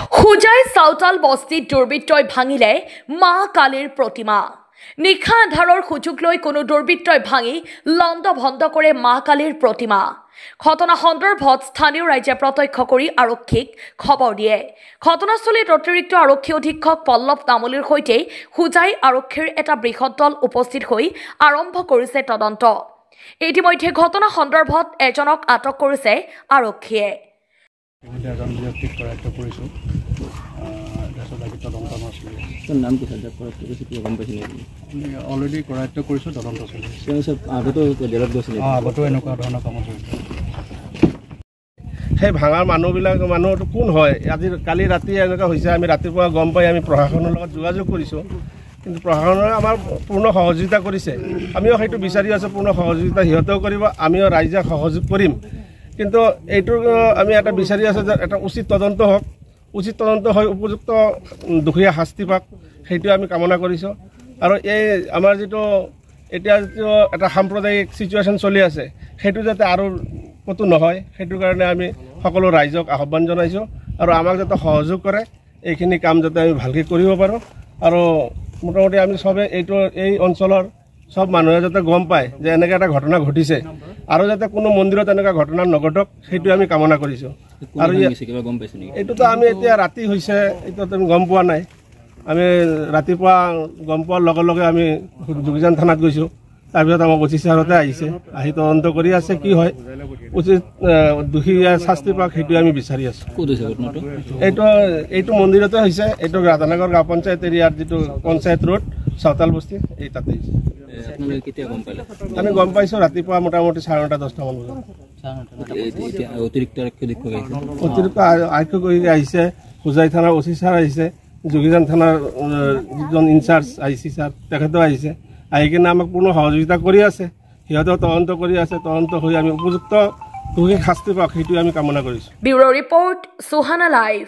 হুজাই চাউতাল বস্তিত দুৰ্বৃত্তই ভাঙিলে মা কালীৰ প্ৰতিমা। নিশা আন্ধাৰৰ সুযোগ লৈ কোনো দুৰ্বৃত্তই ভাঙি লণ্ড ভণ্ড কৰে মা কালীৰ প্ৰতিমা। ঘটনা সন্দৰ্ভত স্থানীয় ৰাইজে প্ৰত্যক্ষ কৰি আৰক্ষীক খবৰ দিয়ে। ঘটনাস্থলীত অতিৰিক্ত আৰক্ষী অধীক্ষক পল্লৱ তামুলীৰ সৈতে হুজাই আৰক্ষীৰ এটা বৃহৎ দল উপস্থিত হৈ আৰম্ভ কৰিছে তদন্ত। ইতিমধ্যে ঘটনা সন্দৰ্ভত এজনক আটক কৰিছে আৰক্ষীয়ে। অলৰেডি কৰায়ত্ব কৰিছোঁ, তদন্ত চলিছে। সেই ভাঙাৰ মানুহটো কোন হয়? কালি ৰাতি এনেকুৱা হৈছে, আমি ৰাতিপুৱা গম পাই আমি প্ৰশাসনৰ লগত যোগাযোগ কৰিছোঁ, কিন্তু প্ৰশাসনে আমাৰ পূৰ্ণ সহযোগিতা কৰিছে। আমিও সেইটো বিচাৰি আছোঁ, পূৰ্ণ সহযোগিতা সিহঁতেও কৰিব, আমিও ৰাইজক সহযোগ কৰিম। কিন্তু এইটো আমি এটা বিচাৰি আছোঁ যে এটা উচিত তদন্ত হওক, উচিত তদন্ত হৈ উপযুক্ত দুখীয়া শাস্তি পাওক, সেইটো আমি কামনা কৰিছোঁ। আৰু এই আমাৰ যিটো এতিয়া যিটো এটা সাম্প্ৰদায়িক চিটুৱেশ্যন চলি আছে, সেইটো যাতে আৰু ক'তো নহয়, সেইটো কাৰণে আমি সকলো ৰাইজক আহ্বান জনাইছোঁ আৰু আমাক যাতে সহযোগ কৰে, এইখিনি কাম যাতে আমি ভালকৈ কৰিব পাৰোঁ। আৰু মোটামুটি আমি চবে এই অঞ্চলৰ সব মানুহে যাতে গম পায় যে এনেকৈ এটা ঘটনা ঘটিছে, আৰু যাতে কোনো মন্দিৰত এনেকুৱা ঘটনা নঘটক, সেইটো আমি কামনা কৰিছোঁ। আৰু এইটোতো আমি এতিয়া ৰাতি হৈছে, এইটোতো আমি গম পোৱা নাই। আমি ৰাতিপুৱা গম পোৱাৰ লগে লগে আমি যোগীজান থানাত গৈছোঁ। তাৰপিছত আমাক অচি ছাৰতে আহিছে, আহি তদন্ত কৰি আছে, কি হয় উচিত দোষী শাস্তি পাওক, সেইটো আমি বিচাৰি আছোঁ। এইটো মন্দিৰতে হৈছে, এইটো ৰাধানগৰ গাঁও পঞ্চায়ত এৰিয়াৰ যিটো পঞ্চায়ত ৰোড চাউতাল বস্তি, এই তাতে হৈছে। আমি গম পাইছোঁ ৰাতিপুৱা মোটামুটি 9:30-10টা মান বজাত। অতিৰিক্ত আৰক্ষী আহিছে, হুজাই থানাৰ অচি ছাৰ আহিছে, যোগীজান থানাৰ যিজন ইনচাৰ্জ আইচি ছাৰ তেখেতেও আহিছে, আহি কিনে আমাক পূৰ্ণ সহযোগিতা কৰি আছে। সিহঁতেও তদন্ত কৰি আছে, তদন্ত হৈ আমি উপযুক্ত শাস্তি পাওক, সেইটো আমি কামনা কৰিছোঁ। Bureau report, Suhana live.